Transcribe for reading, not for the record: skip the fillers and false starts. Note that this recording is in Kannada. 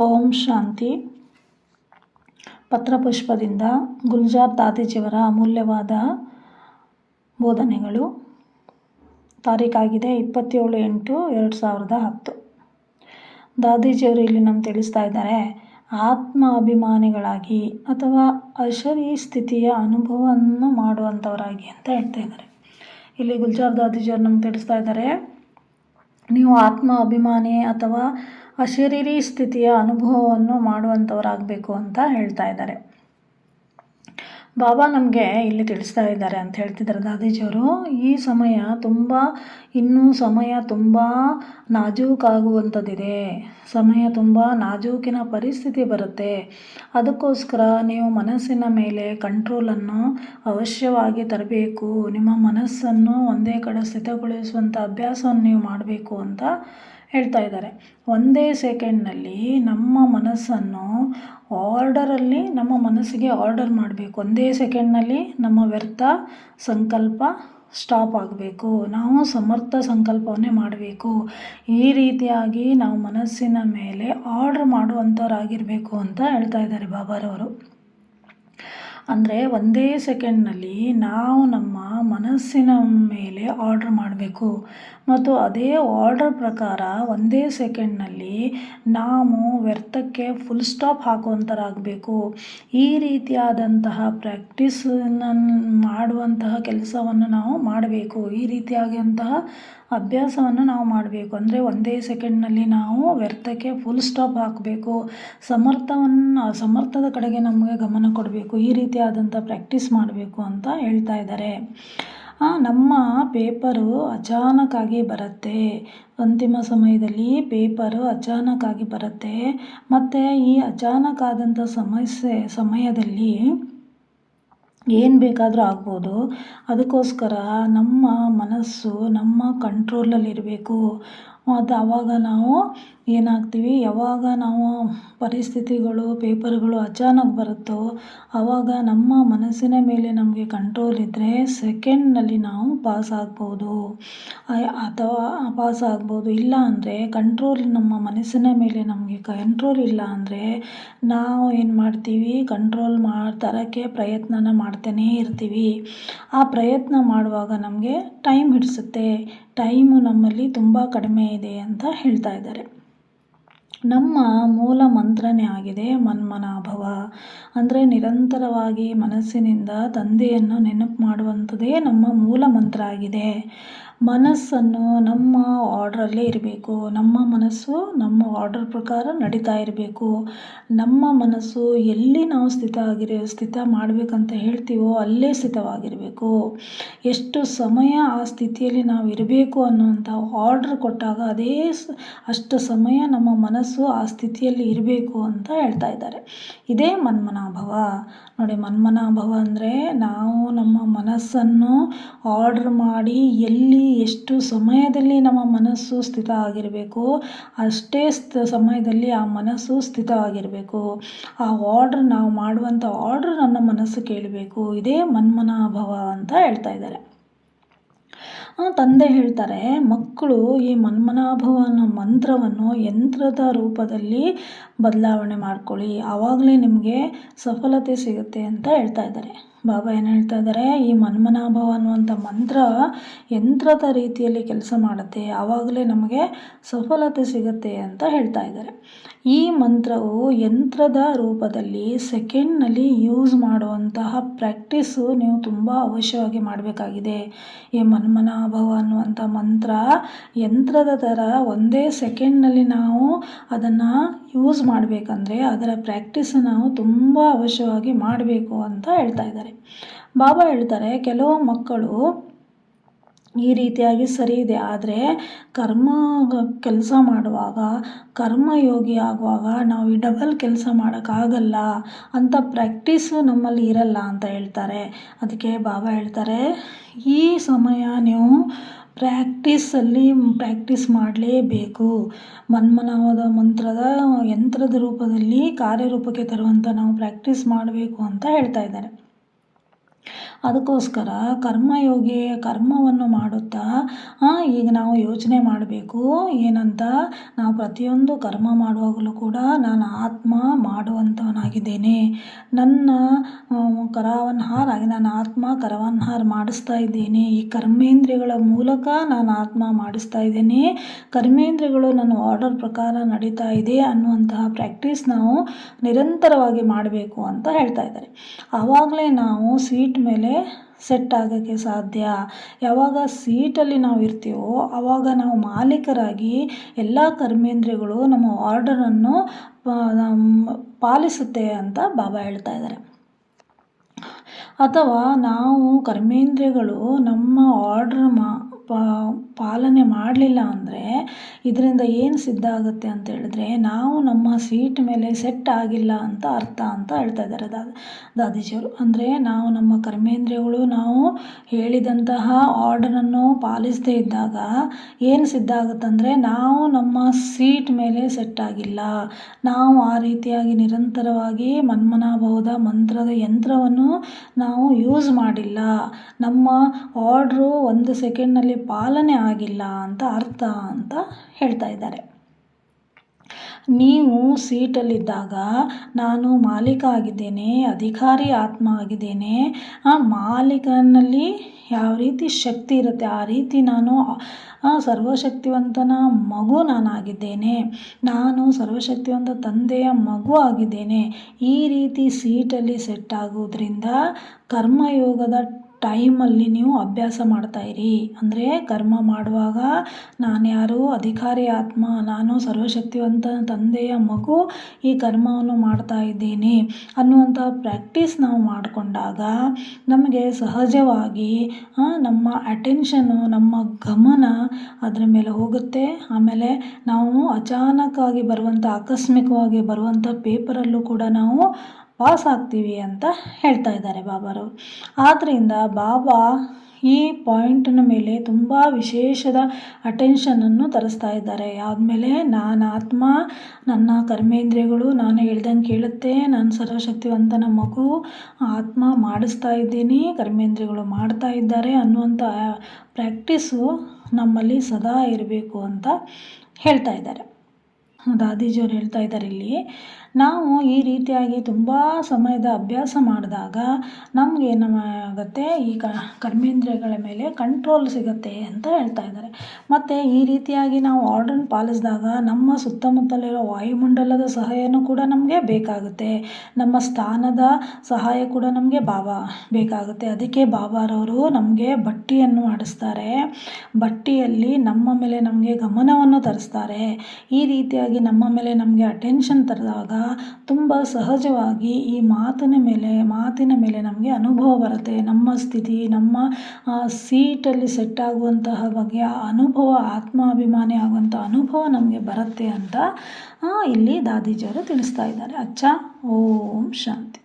ಓಂ ಶಾಂತಿ. ಪತ್ರಪುಷ್ಪದಿಂದ ಗುಲ್ಜಾರ್ ದಾದೀಜಿಯವರ ಅಮೂಲ್ಯವಾದ ಬೋಧನೆಗಳು. ತಾರೀಕಾಗಿದೆ 27/8/2010. ದಾದೀಜಿಯವರು ಇಲ್ಲಿ ನಮ್ಗೆ ತಿಳಿಸ್ತಾ ಇದ್ದಾರೆ, ಆತ್ಮ ಅಭಿಮಾನಿಗಳಾಗಿ ಅಥವಾ ಅಶರೀ ಸ್ಥಿತಿಯ ಅನುಭವವನ್ನು ಮಾಡುವಂಥವರಾಗಿ ಅಂತ ಹೇಳ್ತಾ ಇದ್ದಾರೆ. ಇಲ್ಲಿ ಗುಲ್ಜಾರ್ ದಾದೀಜಿಯವರು ನಮ್ಗೆ ತಿಳಿಸ್ತಾ ಇದ್ದಾರೆ, ನೀವು ಆತ್ಮ ಅಭಿಮಾನಿ ಅಥವಾ ಅಶರೀರಿ ಸ್ಥಿತಿಯ ಅನುಭವವನ್ನು ಮಾಡುವಂಥವರಾಗಬೇಕು ಅಂತ ಹೇಳ್ತಾ ಇದ್ದಾರೆ. ಬಾಬಾ ನಮಗೆ ಇಲ್ಲಿ ತಿಳಿಸ್ತಾ ಇದ್ದಾರೆ ಅಂತ ಹೇಳ್ತಿದ್ದಾರೆ ದಾದೀಜಿಯವರು. ಈ ಸಮಯ ತುಂಬ ನಾಜೂಕಾಗುವಂಥದ್ದಿದೆ. ಸಮಯ ತುಂಬ ನಾಜೂಕಿನ ಪರಿಸ್ಥಿತಿ ಬರುತ್ತೆ. ಅದಕ್ಕೋಸ್ಕರ ನೀವು ಮನಸ್ಸಿನ ಮೇಲೆ ಕಂಟ್ರೋಲನ್ನು ಅವಶ್ಯವಾಗಿ ತರಬೇಕು. ನಿಮ್ಮ ಮನಸ್ಸನ್ನು ಒಂದೇ ಕಡೆ ಸ್ಥಿತಗೊಳಿಸುವಂಥ ಅಭ್ಯಾಸವನ್ನು ನೀವು ಮಾಡಬೇಕು ಅಂತ ಹೇಳ್ತಾ ಇದ್ದಾರೆ. ಒಂದೇ ಸೆಕೆಂಡ್ನಲ್ಲಿ ನಮ್ಮ ಮನಸ್ಸನ್ನು ನಮ್ಮ ಮನಸ್ಸಿಗೆ ಆರ್ಡರ್ ಮಾಡಬೇಕು. ಒಂದೇ ಸೆಕೆಂಡ್ನಲ್ಲಿ ನಮ್ಮ ವ್ಯರ್ಥ ಸಂಕಲ್ಪ ಸ್ಟಾಪ್ ಆಗಬೇಕು. ನಾವು ಸಮರ್ಥ ಸಂಕಲ್ಪವನ್ನೇ ಮಾಡಬೇಕು. ಈ ರೀತಿಯಾಗಿ ನಾವು ಮನಸ್ಸಿನ ಮೇಲೆ ಆರ್ಡರ್ ಮಾಡುವಂಥವರಾಗಿರಬೇಕು ಅಂತ ಹೇಳ್ತಾ ಇದ್ದಾರೆ ಬಾಬಾರವರು. ಅಂದರೆ ಒಂದೇ ಸೆಕೆಂಡ್ನಲ್ಲಿ ನಾವು ನಮ್ಮ ಮನಸ್ಸಿನ ಮೇಲೆ ಆರ್ಡರ್ ಮಾಡಬೇಕು ಮತ್ತು ಅದೇ ಆರ್ಡರ್ ಪ್ರಕಾರ ಒಂದೇ ಸೆಕೆಂಡ್ನಲ್ಲಿ ನಾವು ವ್ಯರ್ಥಕ್ಕೆ ಫುಲ್ ಸ್ಟಾಪ್ ಹಾಕುವಂಥರಾಗಬೇಕು. ಈ ರೀತಿಯಾದಂತಹ ಪ್ರಾಕ್ಟೀಸನ್ನು ಮಾಡುವಂತಹ ಕೆಲಸವನ್ನು ನಾವು ಮಾಡಬೇಕು. ಈ ರೀತಿಯಾದಂತಹ ಅಭ್ಯಾಸವನ್ನು ನಾವು ಮಾಡಬೇಕು. ಅಂದರೆ ಒಂದೇ ಸೆಕೆಂಡ್ನಲ್ಲಿ ನಾವು ವ್ಯರ್ಥಕ್ಕೆ ಫುಲ್ ಸ್ಟಾಪ್ ಹಾಕಬೇಕು. ಸಮರ್ಥದ ಕಡೆಗೆ ನಮಗೆ ಗಮನ ಕೊಡಬೇಕು. ಈ ರೀತಿಯಾದಂಥ ಪ್ರಾಕ್ಟೀಸ್ ಮಾಡಬೇಕು ಅಂತ ಹೇಳ್ತಾ ಇದ್ದಾರೆ. ನಮ್ಮ ಪೇಪರು ಅಚಾನಕ್ಕಾಗಿ ಬರುತ್ತೆ. ಅಂತಿಮ ಸಮಯದಲ್ಲಿ ಪೇಪರು ಅಚಾನಕ್ಕಾಗಿ ಬರುತ್ತೆ. ಮತ್ತು ಈ ಅಚಾನಕ್ ಆದಂಥ ಸಮಯದಲ್ಲಿ ಏನು ಬೇಕಾದರೂ ಆಗ್ಬೋದು. ಅದಕ್ಕೋಸ್ಕರ ನಮ್ಮ ಮನಸ್ಸು ನಮ್ಮ ಕಂಟ್ರೋಲಲ್ಲಿರಬೇಕು. ಮತ್ತು ಆವಾಗ ನಾವು ಏನಾಗ್ತೀವಿ, ಯಾವಾಗ ನಾವು ಪರಿಸ್ಥಿತಿಗಳು ಪೇಪರ್ಗಳು ಅಚಾನಕ್ ಬರುತ್ತೋ ಆವಾಗ ನಮ್ಮ ಮನಸ್ಸಿನ ಮೇಲೆ ನಮಗೆ ಕಂಟ್ರೋಲ್ ಇದ್ದರೆ ಸೆಕೆಂಡ್ನಲ್ಲಿ ನಾವು ಪಾಸ್ ಆಗ್ಬೋದು. ಇಲ್ಲ ಅಂದರೆ ನಮ್ಮ ಮನಸ್ಸಿನ ಮೇಲೆ ನಮಗೆ ಕಂಟ್ರೋಲ್ ಇಲ್ಲ ಅಂದರೆ ನಾವು ಏನು ಮಾಡ್ತೀವಿ, ಕಂಟ್ರೋಲ್ ತರೋಕ್ಕೆ ಪ್ರಯತ್ನನ ಮಾಡ್ತಾನೇ ಇರ್ತೀವಿ. ಆ ಪ್ರಯತ್ನ ಮಾಡುವಾಗ ನಮಗೆ ಟೈಮ್ ಹಿಡಿಸುತ್ತೆ. ಟೈಮು ನಮ್ಮಲ್ಲಿ ತುಂಬ ಕಡಿಮೆ ಇದೆ ಅಂತ ಹೇಳ್ತಾ ಇದ್ದಾರೆ. ನಮ್ಮ ಮೂಲ ಮಂತ್ರನೇ ಆಗಿದೆ ಮನ್ಮನಾಭವ. ಅಂದರೆ ನಿರಂತರವಾಗಿ ಮನಸ್ಸಿನಿಂದ ತಂದೆಯನ್ನು ನೆನಪು ಮಾಡುವಂಥದ್ದೇ ನಮ್ಮ ಮೂಲ ಮಂತ್ರ ಆಗಿದೆ. ಮನಸ್ಸನ್ನು ನಮ್ಮ ಆರ್ಡ್ರಲ್ಲೇ ಇರಬೇಕು. ನಮ್ಮ ಮನಸ್ಸು ನಮ್ಮ ಆರ್ಡರ್ ಪ್ರಕಾರ ನಡೀತಾ ಇರಬೇಕು. ನಮ್ಮ ಮನಸ್ಸು ಎಲ್ಲಿ ನಾವು ಸ್ಥಿತ ಮಾಡಬೇಕಂತ ಹೇಳ್ತೀವೋ ಅಲ್ಲೇ ಸ್ಥಿತವಾಗಿರಬೇಕು. ಎಷ್ಟು ಸಮಯ ಆ ಸ್ಥಿತಿಯಲ್ಲಿ ನಾವು ಇರಬೇಕು ಅನ್ನುವಂಥ ಆರ್ಡ್ರ್ ಕೊಟ್ಟಾಗ ಅಷ್ಟು ಸಮಯ ನಮ್ಮ ಮನಸ್ಸು ಆ ಸ್ಥಿತಿಯಲ್ಲಿ ಇರಬೇಕು ಅಂತ ಹೇಳ್ತಾ ಇದ್ದಾರೆ. ಇದೇ ಮನ್ಮನಾಭವ. ನೋಡಿ, ಮನ್ಮನಾಭವ ಅಂದರೆ ನಾವು ನಮ್ಮ ಮನಸ್ಸನ್ನು ಆರ್ಡರ್ ಮಾಡಿ ಎಲ್ಲಿ ಎಷ್ಟು ಸಮಯದಲ್ಲಿ ನಮ್ಮ ಮನಸ್ಸು ಸ್ಥಿತ ಆಗಿರಬೇಕು ಅಷ್ಟೇ ಸಮಯದಲ್ಲಿ ಆ ಮನಸ್ಸು ಸ್ಥಿತವಾಗಿರಬೇಕು. ಆ ಆರ್ಡ್ರ್ ನಾವು ಮಾಡುವಂಥ ಆರ್ಡ್ರ್ ನನ್ನ ಮನಸ್ಸು ಕೇಳಬೇಕು. ಇದೇ ಮನ್ಮನಾಭವ ಅಂತ ಹೇಳ್ತಾ ಇದ್ದಾರೆ. ತಂದೆ ಹೇಳ್ತಾರೆ, ಮಕ್ಕಳು ಈ ಮನ್ಮನಾಭವ ಅನ್ನೋ ಮಂತ್ರವನ್ನು ಯಂತ್ರದ ರೂಪದಲ್ಲಿ ಬದಲಾವಣೆ ಮಾಡ್ಕೊಳ್ಳಿ, ಆವಾಗಲೇ ನಿಮಗೆ ಸಫಲತೆ ಸಿಗುತ್ತೆ ಅಂತ ಹೇಳ್ತಾ ಇದ್ದಾರೆ. ಬಾಬಾ ಏನು ಹೇಳ್ತಾ ಇದ್ದಾರೆ, ಈ ಮನ್ಮನಾಭವ ಅನ್ನುವಂಥ ಮಂತ್ರ ಯಂತ್ರದ ರೀತಿಯಲ್ಲಿ ಕೆಲಸ ಮಾಡುತ್ತೆ, ಆವಾಗಲೇ ನಮಗೆ ಸಫಲತೆ ಸಿಗುತ್ತೆ ಅಂತ ಹೇಳ್ತಾ ಇದ್ದಾರೆ. ಈ ಮಂತ್ರವು ಯಂತ್ರದ ರೂಪದಲ್ಲಿ ಸೆಕೆಂಡ್ನಲ್ಲಿ ಯೂಸ್ ಮಾಡುವಂತಹ ಪ್ರಾಕ್ಟೀಸು ನೀವು ತುಂಬ ಅವಶ್ಯವಾಗಿ ಮಾಡಬೇಕಾಗಿದೆ. ಈ ಮನ್ಮನಾಭವ ಅನ್ನುವಂಥ ಮಂತ್ರ ಯಂತ್ರದ ಥರ ಒಂದೇ ಸೆಕೆಂಡ್ನಲ್ಲಿ ನಾವು ಅದನ್ನು ಯೂಸ್ ಮಾಡಬೇಕಂದ್ರೆ ಅದರ ಪ್ರಾಕ್ಟೀಸ್ ನಾವು ತುಂಬ ಅವಶ್ಯವಾಗಿ ಮಾಡಬೇಕು ಅಂತ ಹೇಳ್ತಾ ಇದ್ದಾರೆ. ಬಾಬಾ ಹೇಳ್ತಾರೆ, ಕೆಲವು ಮಕ್ಕಳು ಈ ರೀತಿಯಾಗಿ ಸರಿ ಇದೆ, ಆದರೆ ಕೆಲಸ ಮಾಡುವಾಗ ಕರ್ಮಯೋಗಿ ಆಗುವಾಗ ನಾವು ಈ ಡಬಲ್ ಕೆಲಸ ಮಾಡೋಕ್ಕಾಗಲ್ಲ ಅಂತ ಪ್ರಾಕ್ಟೀಸು ನಮ್ಮಲ್ಲಿ ಇರಲ್ಲ ಅಂತ ಹೇಳ್ತಾರೆ. ಅದಕ್ಕೆ ಬಾಬಾ ಹೇಳ್ತಾರೆ, ಈ ಸಮಯ ನೀವು ಪ್ರಾಕ್ಟೀಸ್ ಮಾಡಲೇಬೇಕು. ಮನ್ಮನಾಭವ ಮಂತ್ರದ ಯಂತ್ರದ ರೂಪದಲ್ಲಿ ಕಾರ್ಯರೂಪಕ್ಕೆ ತರುವಂಥ ನಾವು ಪ್ರಾಕ್ಟೀಸ್ ಮಾಡಬೇಕು ಅಂತ ಹೇಳ್ತಾ ಇದ್ದಾರೆ. ಅದಕ್ಕೋಸ್ಕರ ಕರ್ಮಯೋಗಿ ಕರ್ಮವನ್ನು ಮಾಡುತ್ತಾ ಈಗ ನಾವು ಯೋಚನೆ ಮಾಡಬೇಕು ಏನಂತ, ನಾವು ಪ್ರತಿಯೊಂದು ಕರ್ಮ ಮಾಡುವಾಗಲೂ ಕೂಡ ನಾನು ಆತ್ಮ ಮಾಡುವಂಥವನಾಗಿದ್ದೇನೆ. ನನ್ನ ನಾನು ಆತ್ಮ ಕರವನ್ಹಾರ ಮಾಡಿಸ್ತಾ ಇದ್ದೇನೆ. ಈ ಕರ್ಮೇಂದ್ರಿಯಗಳ ಮೂಲಕ ನಾನು ಆತ್ಮ ಮಾಡಿಸ್ತಾ ಇದ್ದೇನೆ. ಕರ್ಮೇಂದ್ರಿಯಗಳು ನನ್ನ ಆರ್ಡರ್ ಪ್ರಕಾರ ನಡೀತಾ ಇದೆ ಅನ್ನುವಂತಹ ಪ್ರಾಕ್ಟೀಸ್ ನಾವು ನಿರಂತರವಾಗಿ ಮಾಡಬೇಕು ಅಂತ ಹೇಳ್ತಾ ಇದ್ದಾರೆ. ಆವಾಗಲೇ ನಾವು ಸೀಟ್ ಮೇಲೆ ಸೆಟ್ ಆಗೋಕ್ಕೆ ಸಾಧ್ಯ. ಯಾವಾಗ ಸೀಟಲ್ಲಿ ನಾವು ಇರ್ತೀವೋ ಆವಾಗ ನಾವು ಮಾಲೀಕರಾಗಿ ಎಲ್ಲ ಕರ್ಮೇಂದ್ರಿಯಗಳು ನಮ್ಮ ಆರ್ಡರನ್ನು ಪಾಲಿಸುತ್ತೆ ಅಂತ ಬಾಬಾ ಹೇಳ್ತಾ ಇದ್ದಾರೆ. ಅಥವಾ ನಾವು ಕರ್ಮೇಂದ್ರಿಯಗಳು ನಮ್ಮ ಆರ್ಡರ್ ಪಾಲನೆ ಮಾಡಲಿಲ್ಲ ಅಂದರೆ ಇದರಿಂದ ಏನು ಸಿದ್ಧ ಆಗುತ್ತೆ ಅಂತ ಹೇಳಿದ್ರೆ ನಾವು ನಮ್ಮ ಸೀಟ್ ಮೇಲೆ ಸೆಟ್ ಆಗಿಲ್ಲ ಅಂತ ಅರ್ಥ ಅಂತ ಹೇಳ್ತಾ ಇದ್ದಾರೆ ದಾದೀಜಿಯವರು. ಅಂದರೆ ನಾವು ನಮ್ಮ ಕರ್ಮೇಂದ್ರಿಯಗಳು ನಾವು ಹೇಳಿದಂತಹ ಆರ್ಡರನ್ನು ಪಾಲಿಸದೇ ಇದ್ದಾಗ ಏನು ಸಿದ್ಧ ಆಗುತ್ತಂದರೆ ನಾವು ನಮ್ಮ ಸೀಟ್ ಮೇಲೆ ಸೆಟ್ ಆಗಿಲ್ಲ. ನಾವು ಆ ರೀತಿಯಾಗಿ ನಿರಂತರವಾಗಿ ಮನ್ಮನಾಭವದ ಮಂತ್ರದ ಯಂತ್ರವನ್ನು ನಾವು ಯೂಸ್ ಮಾಡಿಲ್ಲ. ನಮ್ಮ ಆರ್ಡ್ರು 1 ಸೆಕೆಂಡ್ನಲ್ಲಿ ಪಾಲನೆ ಆಗಿಲ್ಲ ಅಂತ ಅರ್ಥ ಅಂತ ಹೇಳ್ತಾ ಇದ್ದಾರೆ. ನೀವು ಸೀಟಲ್ಲಿದ್ದಾಗ ನಾನು ಮಾಲೀಕ ಆಗಿದ್ದೇನೆ, ಅಧಿಕಾರಿ ಆತ್ಮ ಆಗಿದ್ದೇನೆ. ಆ ಮಾಲೀಕನಲ್ಲಿ ಯಾವ ರೀತಿ ಶಕ್ತಿ ಇರುತ್ತೆ ಆ ರೀತಿ ನಾನು ಸರ್ವಶಕ್ತಿವಂತನ ಮಗು ನಾನಾಗಿದ್ದೇನೆ. ನಾನು ಸರ್ವಶಕ್ತಿವಂತ ತಂದೆಯ ಮಗು ಆಗಿದ್ದೇನೆ. ಈ ರೀತಿ ಸೀಟಲ್ಲಿ ಸೆಟ್ ಆಗೋದ್ರಿಂದ ಕರ್ಮಯೋಗದ ಟೈಮಲ್ಲಿ ನೀವು ಅಭ್ಯಾಸ ಮಾಡ್ತಾಯಿರಿ. ಅಂದರೆ ಕರ್ಮ ಮಾಡುವಾಗ ನಾನು ಯಾರು, ಅಧಿಕಾರಿ ಆತ್ಮ, ನಾನು ಸರ್ವಶಕ್ತಿವಂತ ತಂದೆಯ ಮಗು, ಈ ಕರ್ಮವನ್ನು ಮಾಡ್ತಾ ಇದ್ದೀನಿ ಅನ್ನುವಂಥ ಪ್ರಾಕ್ಟೀಸ್ ನಾವು ಮಾಡಿಕೊಂಡಾಗ ನಮಗೆ ಸಹಜವಾಗಿ ನಮ್ಮ ಅಟೆನ್ಷನ್ನು, ನಮ್ಮ ಗಮನ ಅದರ ಮೇಲೆ ಹೋಗುತ್ತೆ. ಆಮೇಲೆ ನಾವು ಅಚಾನಕ್ಕಾಗಿ ಬರುವಂಥ ಆಕಸ್ಮಿಕವಾಗಿ ಬರುವಂಥ ಪೇಪರಲ್ಲೂ ಕೂಡ ನಾವು ಪಾಸ್ ಆಗ್ತೀವಿ ಅಂತ ಹೇಳ್ತಾ ಇದ್ದಾರೆ ಬಾಬಾರವರು. ಆದ್ದರಿಂದ ಬಾಬಾ ಈ ಪಾಯಿಂಟಿನ ಮೇಲೆ ತುಂಬ ವಿಶೇಷದ ಅಟೆನ್ಷನನ್ನು ತರಿಸ್ತಾ ಇದ್ದಾರೆ. ಆದಮೇಲೆ ನಾನು ಆತ್ಮ, ನನ್ನ ಕರ್ಮೇಂದ್ರಿಯಗಳು ನಾನು ಹೇಳ್ದಂಗೆ ಕೇಳುತ್ತೆ, ನಾನು ಸರ್ವಶಕ್ತಿವಂತನ ಮಗು, ಆತ್ಮ ಮಾಡಿಸ್ತಾ ಇದ್ದೀನಿ, ಕರ್ಮೇಂದ್ರಿಯಗಳು ಮಾಡ್ತಾ ಇದ್ದಾರೆ ಅನ್ನುವಂಥ ಪ್ರಾಕ್ಟೀಸು ನಮ್ಮಲ್ಲಿ ಸದಾ ಇರಬೇಕು ಅಂತ ಹೇಳ್ತಾ ಇದ್ದಾರೆ. ದಾದೀಜಿಯವರು ಹೇಳ್ತಾ ಇದ್ದಾರೆ ಇಲ್ಲಿ, ನಾವು ಈ ರೀತಿಯಾಗಿ ತುಂಬ ಸಮಯದ ಅಭ್ಯಾಸ ಮಾಡಿದಾಗ ನಮಗೆ ಏನಾಗುತ್ತೆ, ಈ ಕರ್ಮೇಂದ್ರಿಯಗಳ ಮೇಲೆ ಕಂಟ್ರೋಲ್ ಸಿಗುತ್ತೆ ಅಂತ ಹೇಳ್ತಾ ಇದ್ದಾರೆ. ಮತ್ತು ಈ ರೀತಿಯಾಗಿ ನಾವು ಆರ್ಡರ್ನ ಪಾಲಿಸಿದಾಗ ನಮ್ಮ ಸುತ್ತಮುತ್ತಲಿರೋ ವಾಯುಮಂಡಲದ ಸಹಾಯನೂ ಕೂಡ ನಮಗೆ ಬೇಕಾಗುತ್ತೆ. ನಮ್ಮ ಸ್ಥಾನದ ಸಹಾಯ ಕೂಡ ನಮಗೆ ಬೇಕಾಗುತ್ತೆ. ಅದಕ್ಕೆ ಬಾಬಾರವರು ನಮಗೆ ಬಟ್ಟಿಯನ್ನು ಮಾಡಿಸ್ತಾರೆ. ಬಟ್ಟಿಯಲ್ಲಿ ನಮ್ಮ ಮೇಲೆ ನಮಗೆ ಗಮನವನ್ನು ತರಿಸ್ತಾರೆ. ಈ ರೀತಿಯಾಗಿ ನಮ್ಮ ಮೇಲೆ ನಮಗೆ ಅಟೆನ್ಷನ್ ತರಿದಾಗ ತುಂಬ ಸಹಜವಾಗಿ ಈ ಮಾತಿನ ಮೇಲೆ ನಮಗೆ ಅನುಭವ ಬರುತ್ತೆ. ನಮ್ಮ ಸ್ಥಿತಿ, ನಮ್ಮ ಸೀಟಲ್ಲಿ ಸೆಟ್ ಆಗುವಂತಹ ಬಗ್ಗೆ ಅನುಭವ, ಆತ್ಮಾಭಿಮಾನಿ ಆಗುವಂಥ ಅನುಭವ ನಮಗೆ ಬರುತ್ತೆ ಅಂತ ಇಲ್ಲಿ ದಾದೀಜಿಯವರು ತಿಳಿಸ್ತಾ ಇದ್ದಾರೆ. ಓಂ ಶಾಂತಿ.